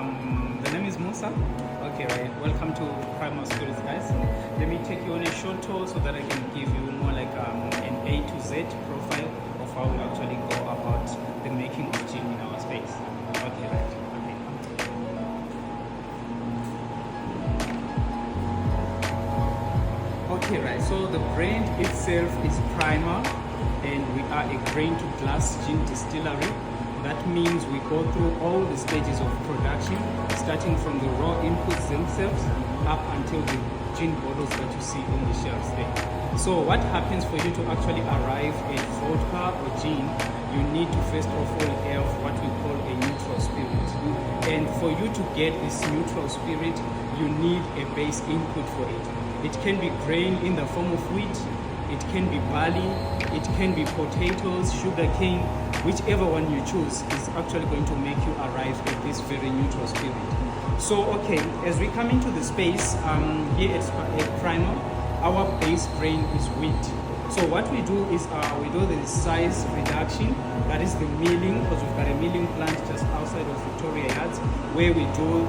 The name is Musa. Okay, right. Welcome to Primal Spirits, guys. Let me take you on a short tour so that I can give you more like an A to Z profile of how we actually go about the making of gin in our space. Okay, right. Okay, right. So the brand itself is Primal, and we are a grain to glass gin distillery. That means we go through all the stages of production, starting from the raw inputs themselves up until the gin bottles that you see on the shelves there. So what happens for you to actually arrive at vodka or gin, you need to first of all have what we call a neutral spirit. And for you to get this neutral spirit, you need a base input for it. It can be grain in the form of wheat, it can be barley, it can be potatoes, sugar cane, whichever one you choose is actually going to make you arrive at this very neutral spirit. So, okay, as we come into the space, here at Primal, our base grain is wheat. So what we do is we do the size reduction, that is the milling, because we've got a milling plant just outside of Victoria Yards, where we do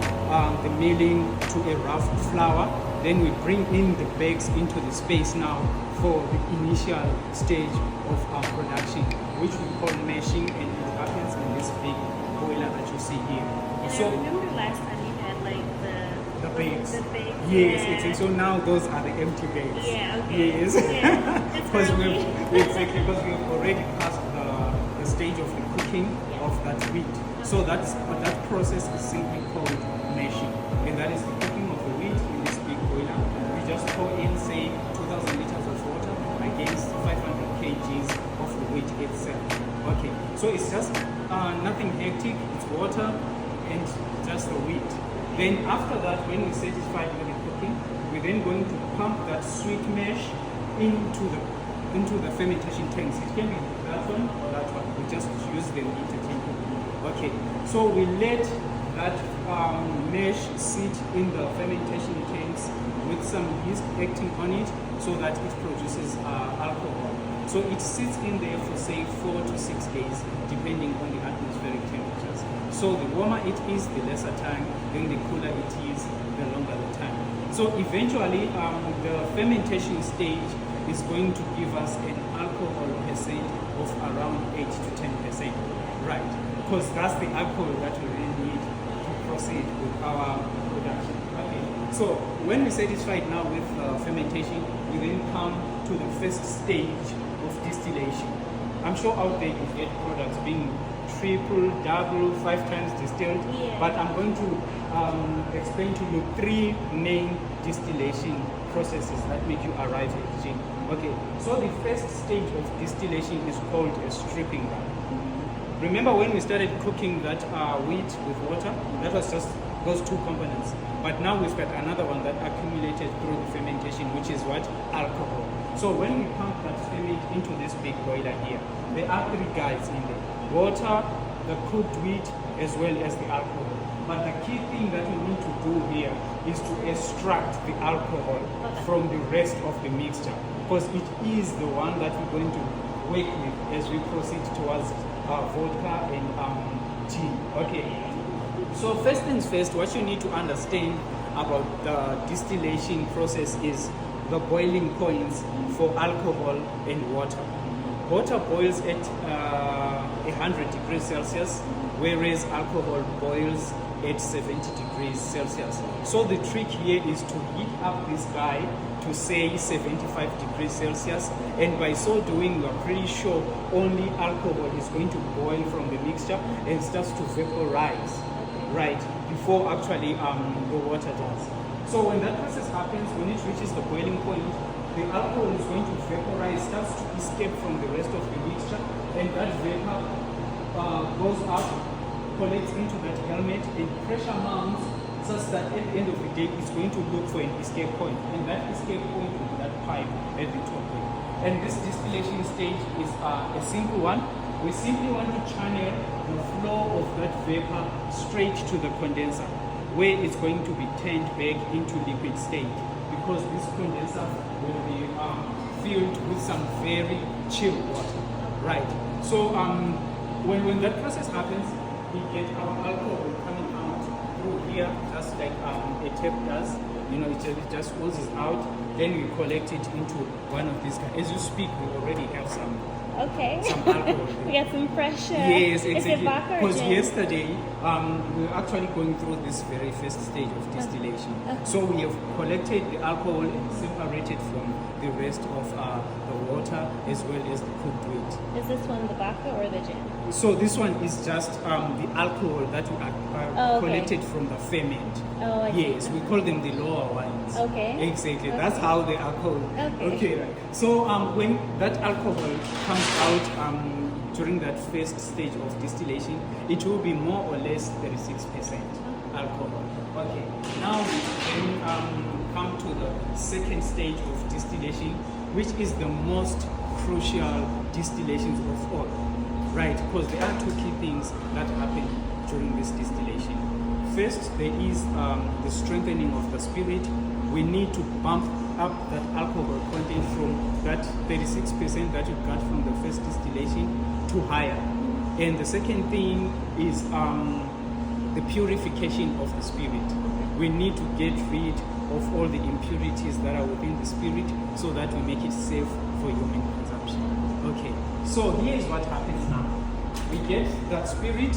the milling to a rough flour. Then we bring in the bags into the space now for the initial stage of our production, which we call mashing, and it happens in this big boiler that you see here. And so I remember last time you had like the bags. The bags. Yes, Yeah. exactly. So now those are the empty bags. Yeah, okay. Yes. Yeah, Because it's early. because we've already passed the stage of the cooking of that wheat. So that process is simply called mashing, and that is the cooking of the wheat in this big boiler. We just pour in, say, 2,000 liters of water against 500 kgs of the wheat itself. Okay, so it's just nothing hectic. It's water and just the wheat. Then after that, when we're satisfied with the cooking, we're then going to pump that sweet mash into the fermentation tanks. It can be that one or that one. We just use them interchangeably. Okay, so we let that mash sit in the fermentation tanks with some yeast acting on it so that it produces alcohol. So it sits in there for say 4 to 6 days depending on the atmospheric temperatures. So the warmer it is, the lesser time, then the cooler it is, the longer the time. So eventually the fermentation stage is going to give us an alcohol percent of around 8 to 10%. Right, because that's the alcohol that we really need to proceed with our production. Okay, so when we're satisfied now with fermentation, we then come to the first stage of distillation. I'm sure out there you get products being triple, double, 5 times distilled, Yeah. but I'm going to explain to you 3 main distillation processes that make you arrive at gin. Okay, so the first stage of distillation is called a stripping run. Remember when we started cooking that wheat with water? That was just those 2 components. But now we've got another one that accumulated through the fermentation, which is what? Alcohol. So when we pump that ferment into this big boiler here, there are 3 guys in there. Water, the cooked wheat, as well as the alcohol. But the key thing that we need to do here is to extract the alcohol from the rest of the mixture, because it is the one that we're going to work with as we proceed towards vodka and gin. Okay. So first things first, what you need to understand about the distillation process is the boiling points for alcohol and water. Water boils at 100 degrees Celsius, whereas alcohol boils at 70 degrees Celsius. So the trick here is to heat up this guy to say 75 degrees Celsius, and by so doing we're pretty sure only alcohol is going to boil from the mixture and starts to vaporize, right, before actually the water does. So when that process happens, when it reaches the boiling point, the alcohol is going to vaporize, starts to escape from the rest of the mixture, and that vapor goes up, collects into that helmet, and pressure mounts such that at the end of the day it's going to look for an escape point, and that escape point is that pipe at the top there. And this distillation stage is a simple one. We simply want to channel the flow of that vapor straight to the condenser, where it's going to be turned back into liquid state, because this condenser will be filled with some very chilled water. Right. So when that process happens, we get our alcohol coming out through here, just like a tap does. You know, it just oozes out. Then we collect it into one of these guys. As you speak, we already have some Okay. alcohol. We got some fresh. Yes, Is it exactly. vodka or Because gin? yesterday we were actually going through this very first stage of distillation. So we have collected the alcohol and separated from the rest of the water as well as the cooked wheat. Is this one the vodka or the gin? So this one is just the alcohol that we Oh, okay. collected from the ferment. Oh, I see. Yes, we call them the lower wines. Okay. Exactly. Okay. That's how the alcohol. Okay. Right. So when that alcohol comes out during that first stage of distillation, it will be more or less 36% alcohol. Okay. Now we then come to the second stage of distillation, which is the most crucial distillations of all. Right, because there are two key things that happen during this distillation. First, there is the strengthening of the spirit. We need to bump up that alcohol content from that 36% that you got from the first distillation to higher. And the second thing is the purification of the spirit. We need to get rid of all the impurities that are within the spirit so that we make it safe for human consumption. Okay, so here is what happens now. We get that spirit,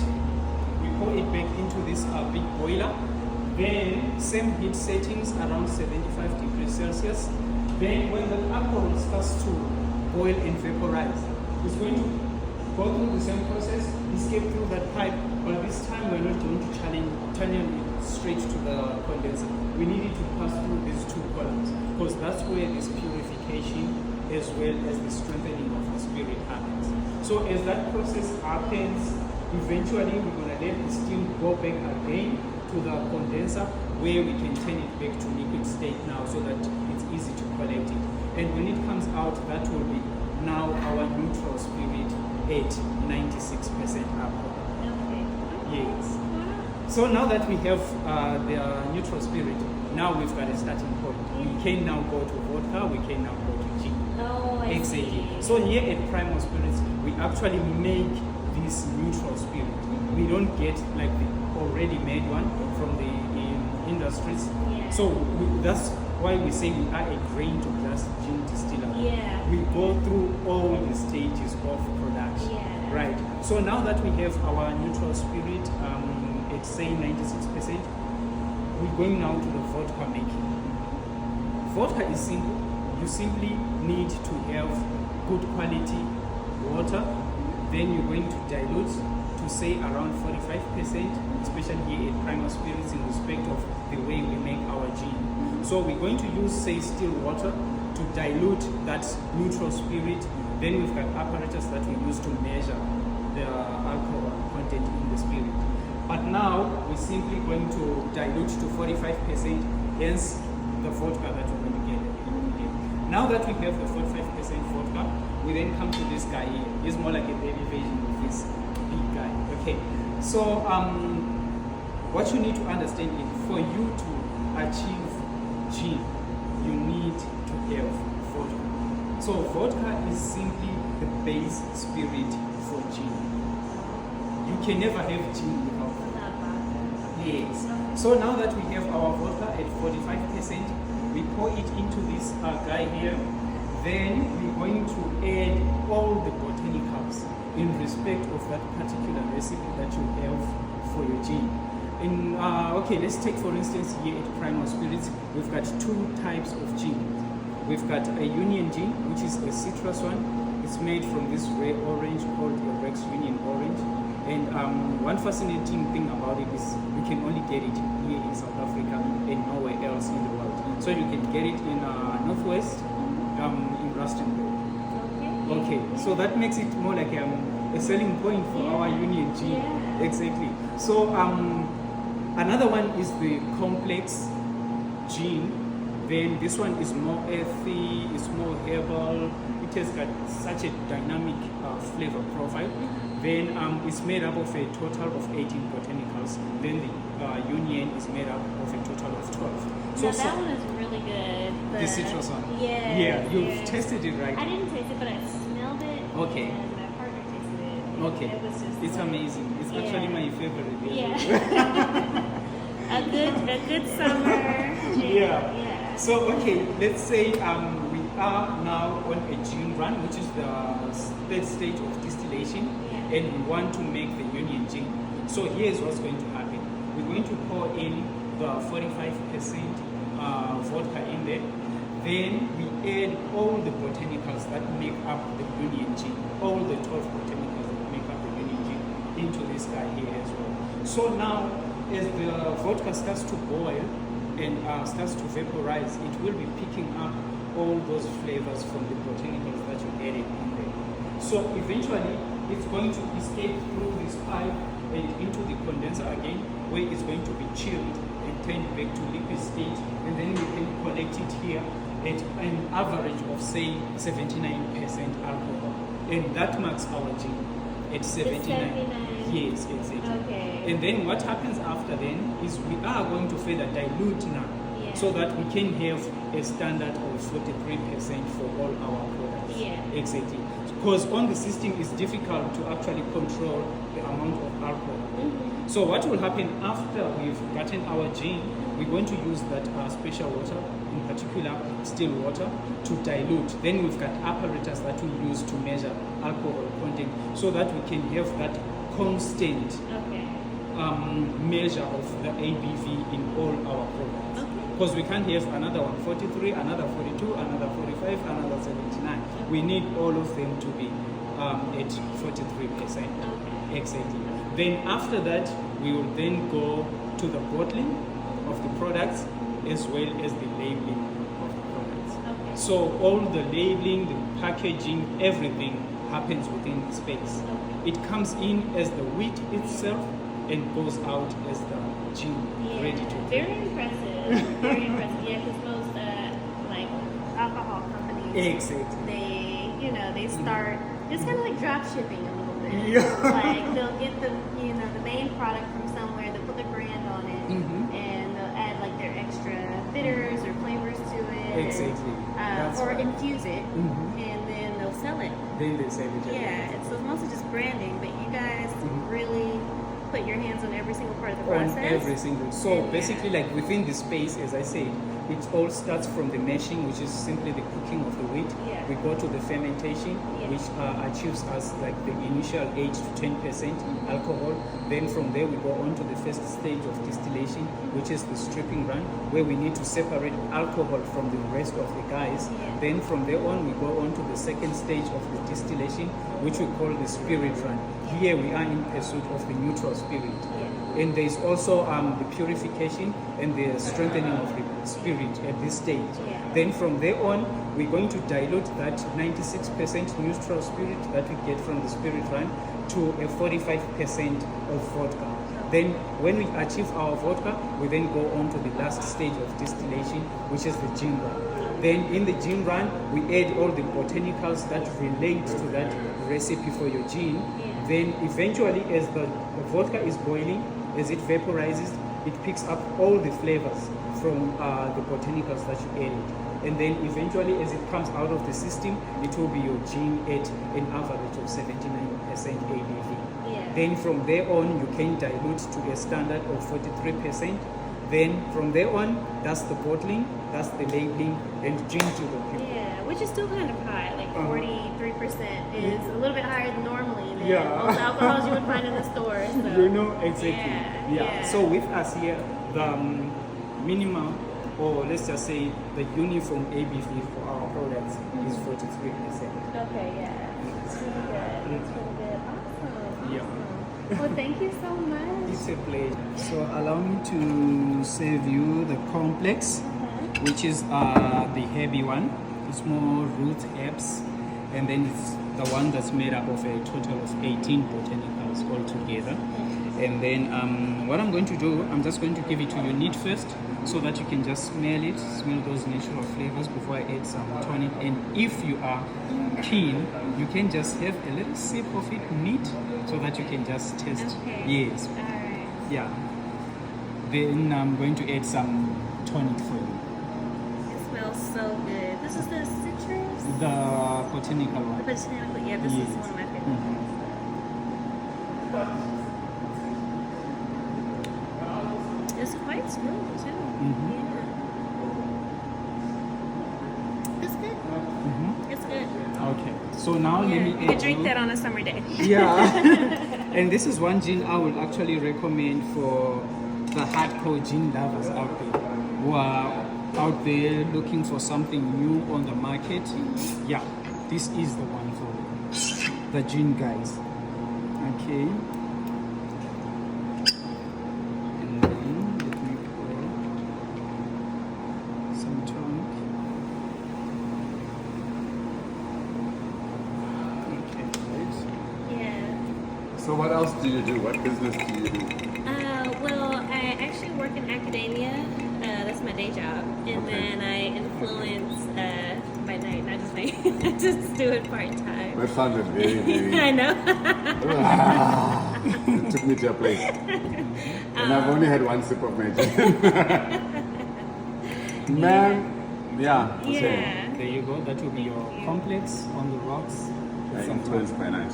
we pour it back into this big boiler, then same heat settings around 75 degrees Celsius. Then when the alcohol starts to boil and vaporize, it's going to go through the same process, escape through that pipe, but this time we're not going to turn it straight to the condenser. We need it to pass through these two columns, because that's where this purification as well as the strengthening of the spirit happens. So as that process happens, eventually we're going to let the steam go back again to the condenser, where we can turn it back to liquid state now so that it's easy to collect it. And when it comes out, that will be now our neutral spirit at 96% alcohol. Okay. Yes. So now that we have the neutral spirit, now we've got a starting point. We can now go to vodka, we can now go to gin. Oh, I Exactly. see. So here at Primal Spirits, we actually make this neutral spirit. We don't get like the already made one from the industries. Yeah. So that's why we say we are a grain to glass gin distiller. Yeah. We go through all the stages of production. Yeah. Right. So now that we have our neutral spirit at say 96%, we're going now to the vodka making. Vodka is simple. You simply need to have good quality water. Then you're going to dilute to say around 45%, especially here at Primal Spirits in respect of the way we make our gin. So we're going to use say still water to dilute that neutral spirit. Then we've got apparatus that we use to measure the alcohol content in the spirit. But now we're simply going to dilute to 45%, hence the vodka that we're going to get. Now that we have the 45% vodka, we then come to this guy here. He's more like a baby version of this big guy. Okay, so what you need to understand is for you to achieve gin, you need to have vodka. So vodka is simply the base spirit for gin. You can never have gin without vodka. Yes. So now that we have our vodka at 45%, we pour it into this guy here. Then we're going to add all the botanicals in respect of that particular recipe that you have for your gin. Okay, let's take for instance here at Primal Spirits, we've got two types of gin. We've got a Union gin, which is a citrus one. It's made from this rare orange called a Rex Union orange. And one fascinating thing about it is you can only get it here in South Africa and nowhere else in the world. So you can get it in Northwest, in Rustenburg. Okay, so that makes it more like a selling point for our Union gin. Yeah. Exactly. So another one is the complex gin. Then this one is more earthy, it's more herbal. It has got such a dynamic flavor profile. Then it's made up of a total of 18 botanicals. Then the Union is made up of a total of 12. So that one is really good. The citrus one. Yeah. Yeah, you've tasted it, right? I didn't taste it, but I smelled it. Okay. And my partner tasted it. Okay. It was just it's like, amazing. It's actually my favorite. Yeah. A good summer gin. Yeah. So okay, let's say we are now on a gin run, which is the third stage of distillation, Yeah. and we want to make the Union gin. So here's what's going to happen. We're going to pour in the 45% vodka in there. Then we add all the botanicals that make up the Union gin, all the 12 botanicals that make up the Union gin into this guy here as well. So now, as the vodka starts to boil and starts to vaporize, it will be picking up all those flavors from the botanicals that you added in there. So eventually, it's going to escape through this pipe and into the condenser again, where it's going to be chilled and turned back to liquid state, and then we can collect it here at an average of say 79% alcohol, and that marks our gin at 79. 79. Yes, exactly. Okay. And then what happens after then is we are going to further dilute now, Yeah. so that we can have a standard of 43% for all our products. Yeah. Exactly. Because on the system it's difficult to actually control the amount of alcohol. Mm-hmm. So what will happen after we've gotten our gin, we're going to use that special water, in particular still water, to dilute. Then we've got apparatus that we use to measure alcohol content, so that we can have that constant Okay. measure of the ABV in all our products. Okay. Because we can't have another 143, another 42, another 45, another 79. We need all of them to be at 43%. Okay. Exactly. Then after that, we will then go to the bottling of the products as well as the labeling of the products. Okay. So all the labeling, the packaging, everything happens within the space. Okay. It comes in as the wheat itself and goes out as the gin Yeah. ready to drink. Very impressive. Very impressive. Yeah, because most like alcohol companies, Exactly. they start. It's kind of like drop shipping a little bit. Yeah. Like they'll get the main product from somewhere, they'll put their brand on it, Mhm. and they'll add like their extra bitters or flavors to it. Exactly. That's or right. infuse it, Mhm. and then they'll sell it. Then they say it. Yeah, and so it's mostly just branding, but you guys Mhm. really put your hands on every single part of the On process. every single. So Yeah. basically, like within the space, as I said, it all starts from the mashing, which is simply the cooking of the wheat. Yeah. We go to the fermentation, Yeah. which achieves us like the initial 8 to 10% alcohol. Then from there, we go on to the first stage of distillation, which is the stripping run, where we need to separate alcohol from the rest of the guys. Yeah. Then from there on, we go on to the second stage of the distillation, which we call the spirit run. Here we are in pursuit of the neutral spirit. Yeah. And there's also the purification and the strengthening of the spirit at this stage. Yeah. Then from there on, we're going to dilute that 96% neutral spirit that we get from the spirit run to a 45% of vodka. Then when we achieve our vodka, we then go on to the last stage of distillation, which is the gin run. Then in the gin run, we add all the botanicals that relate to that recipe for your gin. Yeah. Then eventually, as the vodka is boiling, as it vaporizes, it picks up all the flavors from the botanicals that you added. And then eventually, as it comes out of the system, it will be your gin at an average of 79% ABV. Yeah. Then from there on, you can dilute to a standard of 43%. Then from there on, that's the bottling, that's the labeling, and gin to the people. Yeah, which is still kind of high. Like 43% is a little bit higher than normally than Yeah. most alcohols you would find in the store. So. You know, exactly. Yeah, yeah. So with us here, the minimum, or let's just say the uniform ABV for our products is 43%. Okay, yeah. It's really good. It's really good. Awesome. Yeah. Awesome. Well, thank you so much. It's a pleasure. So allow me to serve you the complex, which is the heavy one. It's more root herbs, and then it's the one that's made up of a total of 18 botanicals altogether. And then what I'm going to do, I'm just going to give it to you neat first, so that you can just smell it, smell those natural flavors before I add some tonic. And if you are keen, you can just have a little sip of it neat, so that you can just taste. Okay. Yes. Alright. Yeah. Then I'm going to add some tonic for you. It smells so good. This is the citrus? The botanical The one. botanical. Yeah, this Yes. is one of my favorites. Mhm. It's quite quite smooth too. Mhm. Yeah. It's good. It's good. Okay, so now let me Yeah, you could add drink you- that on a summer day. Yeah, and this is one gin I would actually recommend for the hardcore gin lovers out there who are out there looking for something new on the market. Yeah, this is the one for the gin guys. Okay. And then let me pour some tonic. Okay, right. Yeah. So what else do you do? What business do you do? Well, I actually work in academia. That's my day job, and Okay. then I influence by night, not just night. I just do it part time. That sounded very, very... I know. It took me to a place. And I've only had one sip of my gin. Man, yeah. Okay. Yeah. There you go. That will be your complex on the rocks. I influenced by night.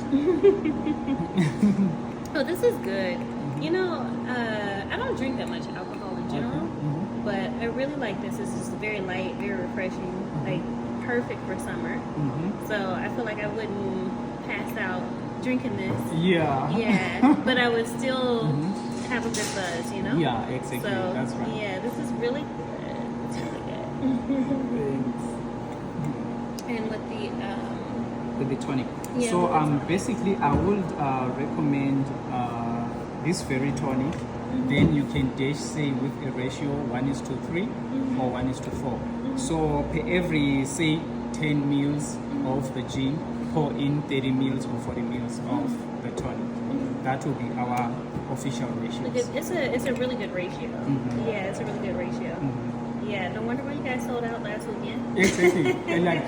Oh, this is good. You know, I don't drink that much alcohol in general, but I really like this. This is very light, very refreshing, like perfect for summer. So I feel like I wouldn't pass out drinking this. Yeah. Yeah, but I would still have a good buzz, you know? Yeah, exactly. So, That's right. yeah, this is really good. It's really good. And With the tonic. Yeah, So with the tonic. basically I would recommend this very tonic. Then you can dash say with a ratio 1:3 or 1:4. So per every say 10 mils of the gin, pour in 30 mils or 40 mils of the tonic. That will be our official ratios. it's a really good ratio. Yeah, it's a really good ratio. Yeah, no wonder why you guys sold out last weekend. Exactly. And like,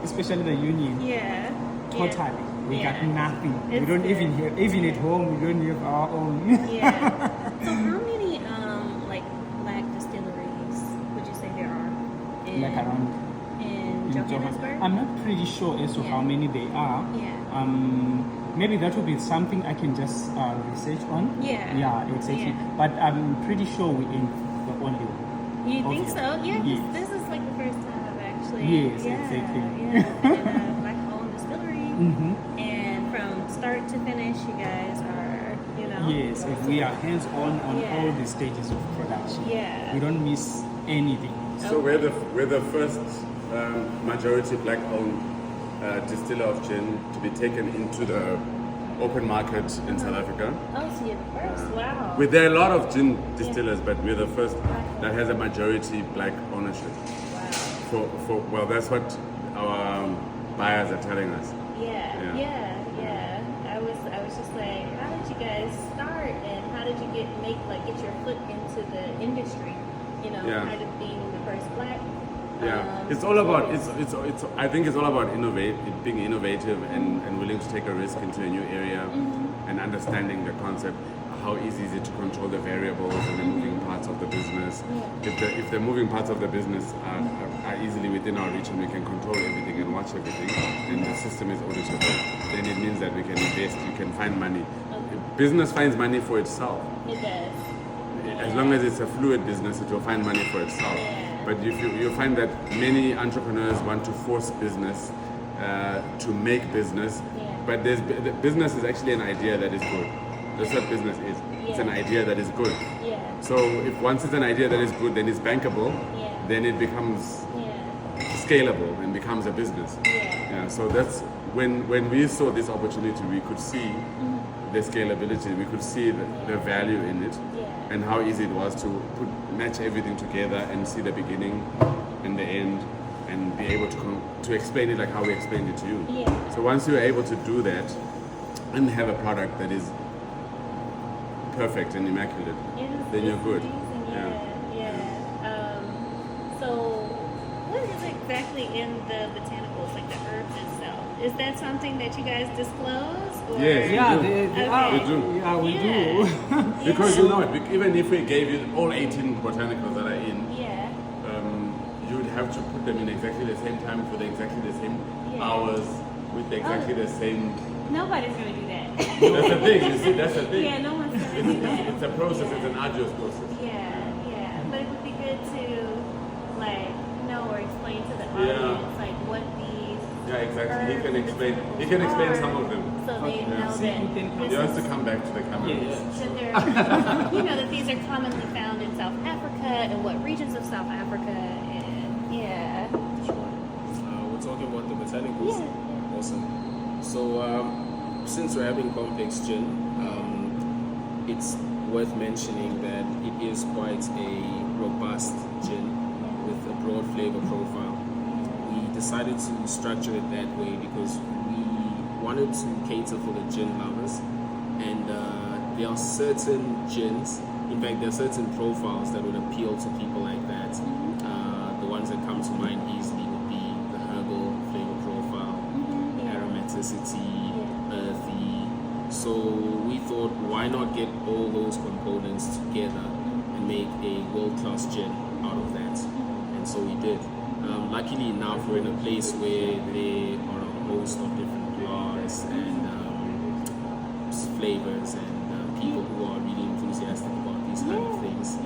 especially the union. Yeah. Totally. We got Yeah. nothing. We It's don't good. even have, even at home, we don't have our own. Yeah. So how many like black distilleries would you say there are in, Like around in Johannesburg? I'm not pretty sure as to how Yeah. many they are. Yeah. Maybe that will be something I can just research on. Yeah. Yeah, exactly. Yeah. But I'm pretty sure we ain't the only one. You think Okay. so? Yeah, 'cause Yes. this is like the first time I've actually Yes, yeah, exactly. Yeah, in a black owned distillery. And from start to finish you guys are, you know. Yes, if we are hands-on on Yeah. all the stages of production. Yeah. We don't miss anything. So we're the first majority black-owned distiller of gin to be taken into the open market in South Africa. Oh, so you're the first. Wow. There are a lot of gin distillers, but we're the first that has a majority black ownership. Wow. Well, that's what our buyers are telling us. Yeah. I was just like, how did you guys start, and how did you get your foot into the industry? You know, Yeah. kind of being the first black. Yeah, it's all about I think it's all about being innovative and willing to take a risk into a new area and understanding the concept. How easy is it to control the variables and the moving parts of the business? If the moving parts of the business are easily within our reach and we can control everything and watch everything, and the system is auditable, then it means that we can invest, you can find money. Business finds money for itself. It does. As long as it's a fluid business, it will find money for itself. Yeah. But you find that many entrepreneurs want to force business to make business, but the business is actually an idea that is good. That's what business is. It's an idea that is good. Yeah. So if once it's an idea that is good, then it's bankable, then it becomes scalable and becomes a business. Yeah. So that's when we saw this opportunity, we could see the scalability, we could see the value in it, and how easy it was to match everything together and see the beginning and the end, and be able to explain it like how we explained it to you. Yeah. So once you're able to do that and have a product that is perfect and immaculate, then you're good. So what is exactly in the botanicals, like the herbs itself? Is that something that you guys disclose? Or? Yes. Yeah, We do. they Okay. are. We do. Yeah, we Yeah. do. Because you know it, even if we gave you all 18 botanicals that are in, Yeah. you would have to put them in exactly the same time for exactly the same hours with exactly the same. Nobody's gonna do that. That's the thing. You see, that's the thing. Yeah, no one's gonna do that. It's a process. It's an arduous process. Yeah. to like know or explain to the audience like what these Yeah, exactly. He can herbs explain. and He can explain are, some of them. so they Okay. know See, that you can this He has is to come back to the camera. Yeah. that they're, you know, that these are commonly found in South Africa and what regions of South Africa, and yeah. We're talking about the botanicals. Yeah. Awesome. So, since we're having complex gin, it's worth mentioning that it is quite a robust gin with a broad flavor profile. We decided to structure it that way because we wanted to cater for the gin lovers, and there are certain gins, in fact there are certain profiles that would appeal to people like that. The ones that come to mind easily would be the herbal flavor profile, aromaticity, earthy. So we thought, why not get all those components together and make a world-class gin out of that? And so we did. Luckily enough, we're in a place where there are a host of different terroirs and flavors and people who are really enthusiastic about these kind of things.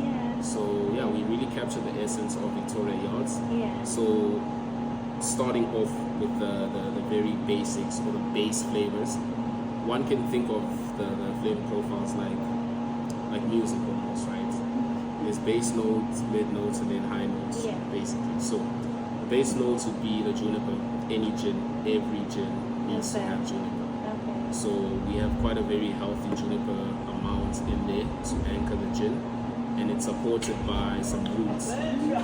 So yeah, we really capture the essence of Victoria Yards. So starting off with the very basics or the base flavors, one can think of the flavor profiles like music almost, right? There's base notes, mid notes, and then high notes, basically. So the base notes would be the juniper. Any gin, every gin needs to have juniper. So we have quite a very healthy juniper amount in there to anchor the gin, and it's supported by some roots.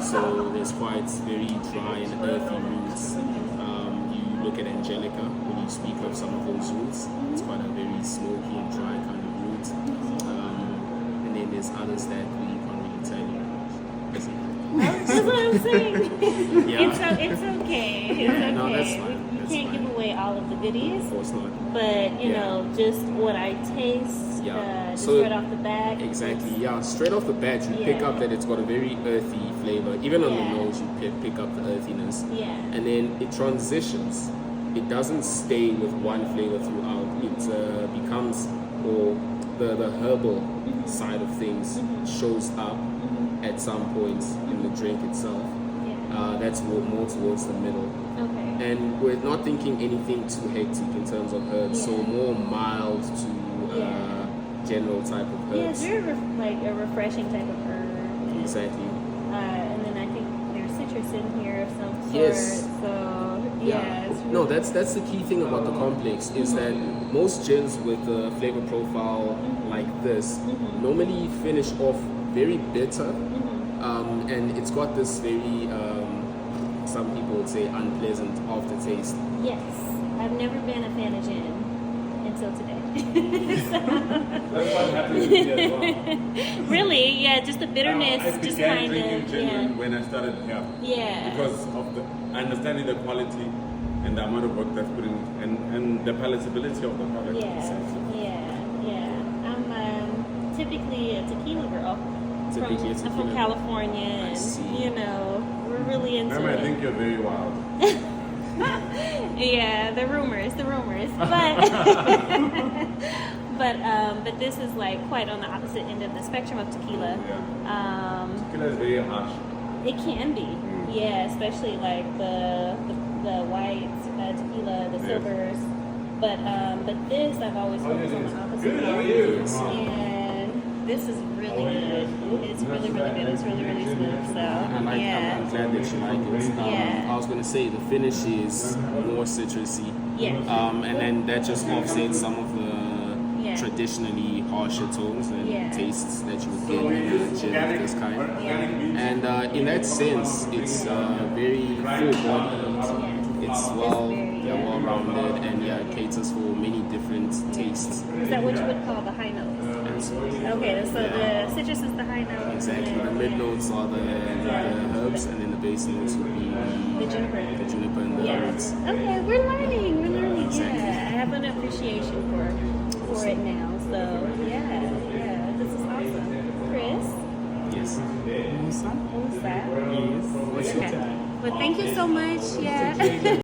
So there's quite very dry and earthy roots. You look at Angelica, when you speak of some of those roots, it's quite a very smoky and dry kind of root. And then there's others that we can't really tell you. That's what I'm saying. Yeah. It's okay. It's okay. No, that's fine. We That's can't fine. give away all of the goodies, Of course not. but you know, just what I taste, just So- right off the bat. Exactly, yeah. Straight off the bat, you pick up that it's got a very earthy flavor. Even on the nose, you pick up the earthiness. And then it transitions. It doesn't stay with one flavor throughout. It becomes, or the herbal side of things shows up at some points in the drink itself. That's more towards the middle. Okay. And we're not thinking anything too hectic in terms of herbs, so more mild to general type of Yeah, herbs. it's very like a refreshing type of herb. Exactly. And then I think there's citrus in here of some sort. Yes. So it's really No, that's the key thing about the complex is that most gins with a flavor profile like this normally finish off very bitter, and it's got this very some people would say unpleasant aftertaste. Yes. I've never been a fan of gin until today. That's what happened with me as well. Really? Yeah, just the bitterness I just began kind drinking of gin when I started here. Yeah. Because of the understanding the quality and the amount of work that's put in, and the palatability of the product. I'm typically a tequila girl. Typically a I'm from tequila. California, I and see. you know, we're really into Remember, I it. think you're very wild. Yeah, the rumors, but this is like quite on the opposite end of the spectrum of tequila. Tequila is very harsh. It can be, yeah, especially like the white tequila, the silvers. But this I've always focused on the opposite Good, how are end. you? And this is really good. It's really good. It's really smooth. So I'm glad that you like it. I was going to say the finish is more citrusy. And then that just offsets some of the traditionally harsher tones and tastes that you would get in a gin of this kind. And in that sense, it's very full-bodied. It's well-rounded, and it caters for many different tastes. Is that what you would call the high notes? Okay, so the citrus is the high note. Exactly. The mid notes are the herbs, and then the base notes would be The juniper. and the roots. Okay, we're learning. Exactly. Yeah, I have an appreciation for it now. So yeah, this is awesome. Chris, Yes. Musa? who's that? Yes. Okay. Well, thank you so much. Yeah.